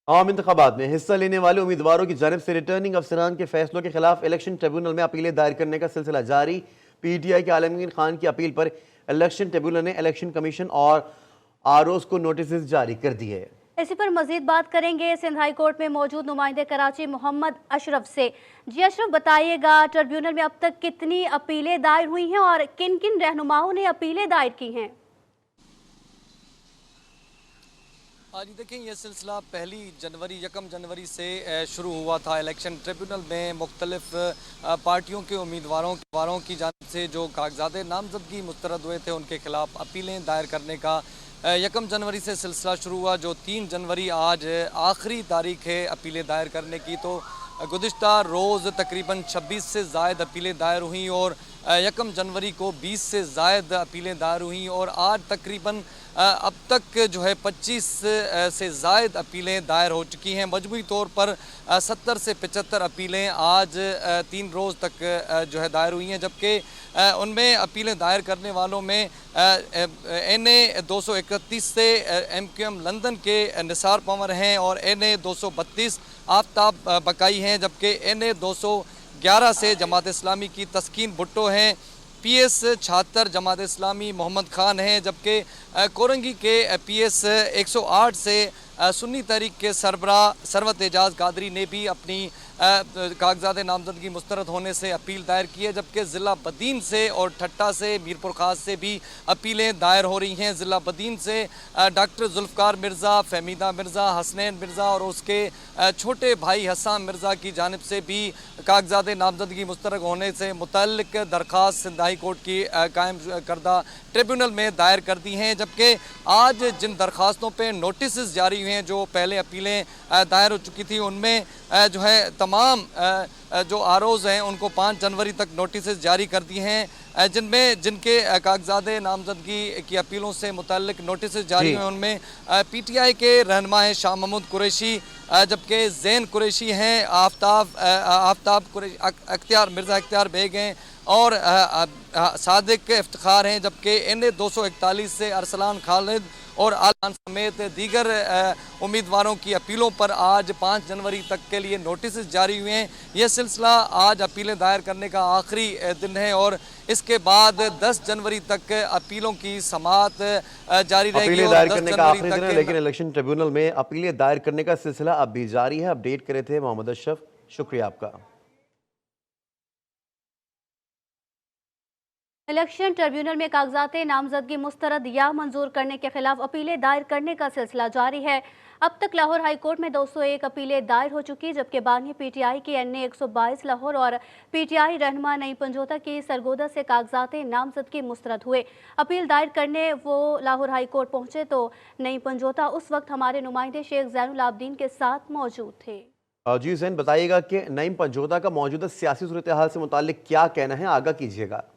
आम इंतखाबात में हिस्सा लेने वाले उम्मीदवारों की जानिब से रिटर्निंग अफसरान के फैसलों के खिलाफ इलेक्शन ट्रिब्यूनल में अपीलें दायर करने का सिलसिला जारी। PTI के आलमगीर खान की अपील पर इलेक्शन ट्रिब्यूनल ने इलेक्शन कमीशन और ROs को नोटिस जारी कर दिए। इसी पर मजीद बात करेंगे सिंध हाई कोर्ट में मौजूद नुमाइंदे कराची मोहम्मद अशरफ से। जी अशरफ, बताइएगा ट्रिब्यूनल में अब तक कितनी अपीलें दायर हुई हैं और किन किन रहनुमाओं ने अपीलें दायर की हैं? जी देखें, यह सिलसिला 1 जनवरी से शुरू हुआ था। इलेक्शन ट्रिब्यूनल में मुख्तलिफ पार्टियों के उम्मीदवारों की जानिब से जो कागजात नामजदगी मुस्तरद हुए थे उनके खिलाफ अपीलें दायर करने का 1 जनवरी से सिलसिला शुरू हुआ। जो 3 जनवरी आज आखिरी तारीख है अपीलें दायर करने की। तो गुज़िश्ता रोज़ तकरीबन 26 से ज़ायद अपीलें दायर हुई और 1 जनवरी को 20 से ज़ायद अपीलें दायर हुई और आज तकरीबन अब तक जो है 25 से ज़ायद अपीलें दायर हो चुकी हैं। मजमूई तौर पर 70 से 75 अपीलें आज 3 रोज़ तक जो है दायर हुई हैं, जबकि उनमें अपीलें दायर करने वालों में NA 231 से MQM लंदन के निसार पंवर हैं और NA 232 आफ्ताब बकाई हैं, जबकि NA 211 से जमात इस्लामी की तस्कीन भुट्टो हैं। PS 76 जमात इस्लामी मोहम्मद खान हैं, जबकि कोरंगी के PS 108 से सुन्नी तहरीक के सरबरा सरवत एजाज कादरी ने भी अपनी कागजात नामजदगी मुस्तरद होने से अपील दायर की है, जबकि ज़िला बदीन से और ठट्टा से मीरपुर खास से भी अपीलें दायर हो रही हैं। ज़िला बदीन से डॉक्टर जुल्फ़कार मिर्ज़ा, फहमीदा मिर्ज़ा, हसनैन मिर्ज़ा और उसके छोटे भाई हसन मिर्ज़ा की जानिब से भी कागजात नामजदगी मुस्तरद होने से मुतल्लिक दरख्वास्त सिंध हाई कोर्ट की कायम करदा ट्रिब्यूनल में दायर कर दी हैं। जबकि आज जिन दरख्वास्तों पर नोटिस जारी हुए हैं, जो पहले अपीलें दायर हो चुकी थी, उनमें जो है तमाम जो ROs हैं उनको 5 जनवरी तक नोटिस जारी कर दिए हैं, जिनके कागजात नामजदगी की अपीलों से मुतल्लिक नोटिस जारी हुए। उनमें PTI के रहनुमा हैं शाह महमूद कुरैशी, जबकि ज़ैन कुरैशी हैं, आफ्ताब कुरैशी, अख्तियार मिर्ज़ा अख्तियार बेग हैं और सादिक इफ्तिखार हैं, जबकि NA 241 से अरसलान खालिद और आलान समेत दीगर उम्मीदवारों की अपीलों पर आज 5 जनवरी तक के लिए नोटिस जारी हुए हैं। यह सिलसिला आज अपीलें दायर करने का आखिरी दिन है और इसके बाद 10 जनवरी तक अपीलों की समाअत जारी रहेगी। अपीलें दायर करने का आखिरी दिन है, लेकिन इलेक्शन ट्रिब्यूनल में अपीलें दायर करने का सिलसिला अब भी जारी है। अपडेट करे थे मोहम्मद अशरफ, शुक्रिया आपका। इलेक्शन ट्रिब्यूनल में कागजात नामजदगी मुस्तरद या मंजूर करने के खिलाफ अपीलें दायर करने का सिलसिला जारी है। अब तक लाहौर हाई कोर्ट में 201 अपीलें दायर हो चुकी, जबकि बानी PTI की NA 122 लाहौर और PTI रहनुमा नई पंजोता की सरगोदा से कागजात नामजदगी मुस्तरद हुए। अपील दायर करने वो लाहौर हाई कोर्ट पहुंचे तो नई पंजोता उस वक्त हमारे नुमाइंदे शेख ज़ैनुल आबदीन के साथ मौजूद थे। जी जैन, बताइएगा कि नईम पंजोता का मौजूदा सियासी सूरत हाल से मुतालिक क्या कहना है, आगाह कीजिएगा।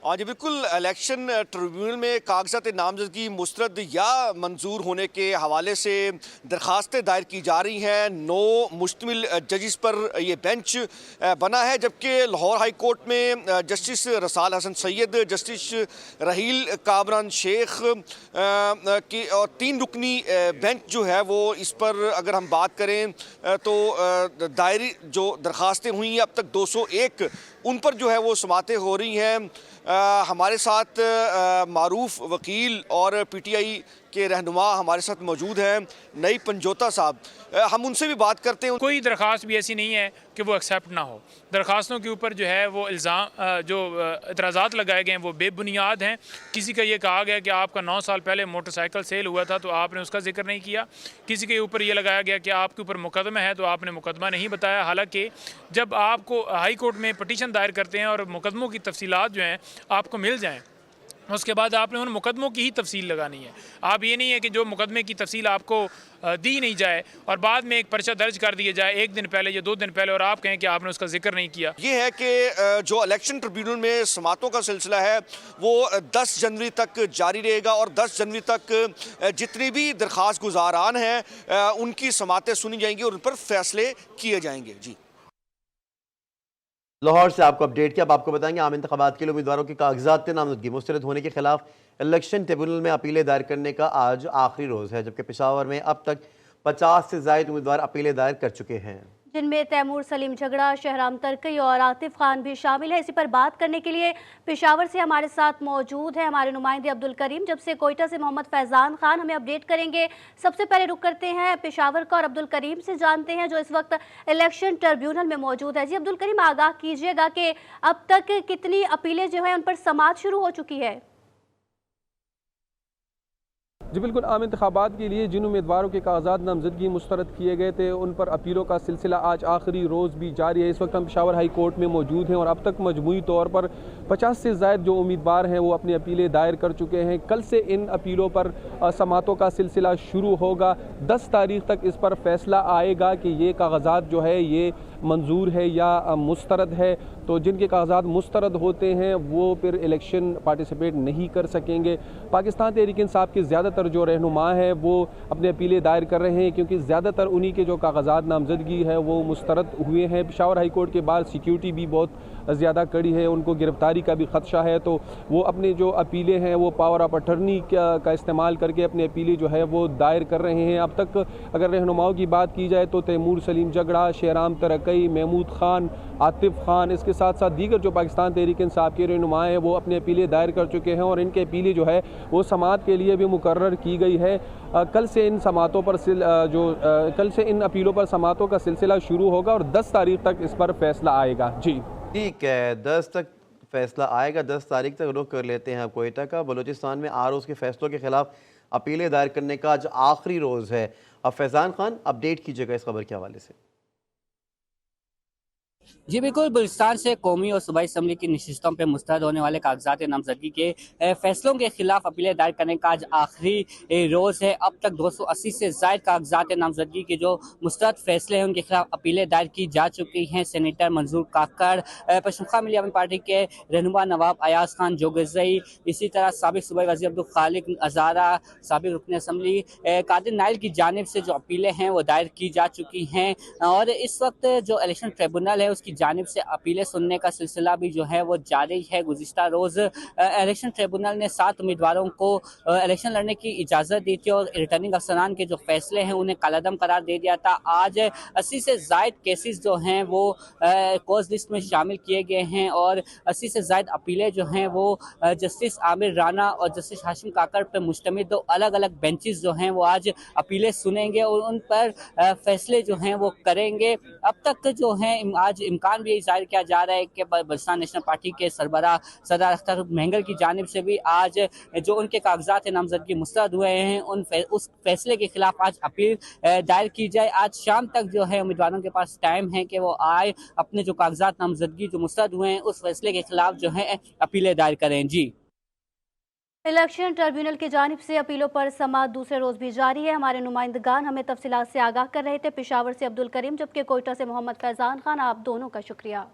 हाँ जी बिल्कुल, इलेक्शन ट्रिब्यूनल में कागजात नामजदगी मुस्तरद या मंजूर होने के हवाले से दरख्वास्तें दायर की जा रही हैं। 9 मुश्तमिल जजिस पर यह बेंच बना है, जबकि लाहौर हाई कोर्ट में जस्टिस रसाल हसन सैयद, जस्टिस रहील कामरान शेख की और 3 रुकनी बेंच जो है वो इस पर अगर हम बात करें तो दायरी जो दरख्वास्तें हुई हैं अब तक 201, उन पर जो है वो समातें हो रही हैं। हमारे साथ मारूफ वकील और PTI के रहनुमा हमारे साथ मौजूद हैं, नई पंजोता साहब। हम उनसे भी बात करते हैं। कोई दरख्वास्त भी ऐसी नहीं है कि वो एक्सेप्ट ना हो। दरख्वास्तों के ऊपर जो है वो इल्ज़ाम जो एतराज़ात लगाए गए हैं वो बेबुनियाद हैं। किसी का ये कहा गया कि आपका 9 साल पहले मोटरसाइकिल सेल हुआ था तो आपने उसका जिक्र नहीं किया। किसी के ऊपर ये लगाया गया कि आपके ऊपर मुकदमा है तो आपने मुकदमा नहीं बताया। हालांकि जब आपको हाई कोर्ट में पटिशन दायर करते हैं और मुकदमों की तफसीलात जो हैं आपको मिल जाएँ, उसके बाद आपने उन मुकदमों की ही तफसील लगानी है। आप ये नहीं है कि जो मुकदमे की तफसील आपको दी नहीं जाए और बाद में एक पर्चा दर्ज कर दिया जाए 1 दिन पहले या 2 दिन पहले और आप कहें कि आपने उसका जिक्र नहीं किया। ये है कि जो इलेक्शन ट्रिब्यूनल में समातों का सिलसिला है वो 10 जनवरी तक जारी रहेगा और 10 जनवरी तक जितनी भी दरख्वास्त गुजारान हैं उनकी समातें सुनी जाएंगी और उन पर फैसले किए जाएंगे। जी लाहौर से आपको अपडेट किया। अब आपको बताएंगे आम इंतखाबात के लिए उम्मीदवारों की कागजात नामजदगी मुस्तरद होने के खिलाफ इलेक्शन ट्रिब्यूनल में अपीलें दायर करने का आज आखिरी रोज़ है, जबकि पेशावर में अब तक 50 से ज़ायद उम्मीदवार अपीलें दायर कर चुके हैं, जिनमें तैमूर सलीम झगड़ा, शहराम तरकई और आतिफ खान भी शामिल है। इसी पर बात करने के लिए पेशावर से हमारे साथ मौजूद है हमारे नुमाइंदे अब्दुल करीम, जब से कोयटा से मोहम्मद फैजान खान हमें अपडेट करेंगे। सबसे पहले रुक करते हैं पेशावर का और अब्दुल करीम से जानते हैं जो इस वक्त इलेक्शन ट्रिब्यूनल में मौजूद है। जी अब्दुल करीम, आगाह कीजिएगा कि अब तक कितनी अपीलें जो है उन पर समाअत शुरू हो चुकी है। जी बिल्कुल, आम इंतखाबात के लिए जिन उम्मीदवारों के कागजात नामजदगी मुस्तरद किए गए थे उन पर अपीलों का सिलसिला आज आखिरी रोज़ भी जारी है। इस वक्त हम पेशावर हाई कोर्ट में मौजूद हैं और अब तक मजमूई तौर पर 50 से ज़ायद जो उम्मीदवार हैं वो अपनी अपीलें दायर कर चुके हैं। कल से इन अपीलों पर समातों का सिलसिला शुरू होगा। 10 तारीख तक इस पर फैसला आएगा कि ये कागजात जो है ये मंजूर है या मुस्तरद है। तो जिनके कागजात मुस्तरद होते हैं वो फिर इलेक्शन पार्टिसिपेट नहीं कर सकेंगे। पाकिस्तान तहरीक इंसाफ के ज़्यादातर जो रहनुमा है वो अपने अपीलें दायर कर रहे हैं क्योंकि ज़्यादातर उन्हीं के जो कागजात नामजदगी है वो मुस्तरद हुए हैं। पेशावर हाई कोर्ट के बाहर सिक्योरिटी भी बहुत ज़्यादा कड़ी है, उनको गिरफ्तारी का भी ख़दशा है, तो वो अपने जो अपीलें हैं वो पावर ऑफ अटर्नी का इस्तेमाल करके अपनी अपीलें जो है वो दायर कर रहे हैं। अब तक अगर रहनुमाओं की बात की जाए तो तैमूर सलीम झगड़ा, शहराम तरकई, महमूद खान, आतिफ खान, इसके साथ साथ दीगर जो पाकिस्तान तहरीक इंसाफ के रहनुमा हैं वो अपनी अपीलें दायर कर चुके हैं और इनकी अपीलें जो है वो समाअत के लिए भी मुकर्रर की गई है। कल से इन समाअतों पर कल से इन अपीलों पर समाअतों का सिलसिला शुरू होगा और 10 तारीख तक इस पर फैसला आएगा। जी ठीक है, 10 तक फैसला आएगा। 10 तारीख तक रुख कर लेते हैं कोयटा का। बलूचिस्तान में आरओज़ के फैसलों के खिलाफ अपीलें दायर करने का आज आखिरी रोज़ है। अब फैज़ान खान अपडेट कीजिएगा इस खबर के हवाले से। जी बिल्कुल, बलूचिस्तान से कौमी और सूबाई असम्बली की नशिस्तों पर मुस्तरद होने वाले कागजात नामजदगी के फैसलों के खिलाफ अपीलें दायर करने का आज आखिरी रोज़ है। अब तक 280 से ज़ायद कागजात नामजदगी के जो मुस्तरद फैसले हैं उनके खिलाफ अपीलें दायर की जा चुकी हैं। सेनेटर मंजूर काकड़, पश्तूनख्वा मिली आवामी पार्टी के रहनुमा नवाब अयाज खान जोगज़ई, इसी तरह साबिक सूबाई वज़ीर अब्दुल खालिक अज़ारा, साबिक रुकन असम्बली कादिर नाइल की जानिब से जो अपीलें हैं वो दायर की जा चुकी हैं और इस वक्त जो इलेक्शन ट्रिब्यूनल है उसकी जानिब से अपीलें सुनने का सिलसिला भी जो है वो जारी है। गुज़िश्ता रोज़ इलेक्शन ट्रिब्यूनल ने 7 उम्मीदवारों को इलेक्शन लड़ने की इजाज़त दी थी और रिटर्निंग अफसरान के जो फैसले हैं उन्हें कालादम करार दे दिया था। आज 80 से ज़ायद केसेस जो हैं वो कॉज लिस्ट में शामिल किए गए हैं और 80 से ज़ायद अपीलें जो हैं वो जस्टिस आमिर राना और जस्टिस हाशिम काकड़ पर मुश्तमिल 2 अलग अलग बेंचेस जो हैं वो आज अपीलें सुनेंगे और उन पर फैसले जो हैं वो करेंगे। अब तक जो है आज इम्कान भी जाहिर किया जा रहा है कि बलूचिस्तान नेशनल पार्टी के सरबराह सदर अख्तर महंगल की जानिब से भी आज जो उनके कागजात नामजदगी मुस्तरद हुए हैं उस फैसले के खिलाफ आज अपील दायर की जाए। आज शाम तक जो है उम्मीदवारों के पास टाइम है कि वो आए अपने जो कागजात नामजदगी जो मुस्तरद हुए हैं उस फैसले के खिलाफ जो है अपीलें दायर करें। जी इलेक्शन ट्रिब्यूनल की जानिब से अपीलों पर समाअत दूसरे रोज भी जारी है। हमारे नुमाइंदगान हमें तफसीलात से आगाह कर रहे थे। पेशावर से अब्दुल करीम, जबकि कोयटा से मोहम्मद फैजान खान, आप दोनों का शुक्रिया।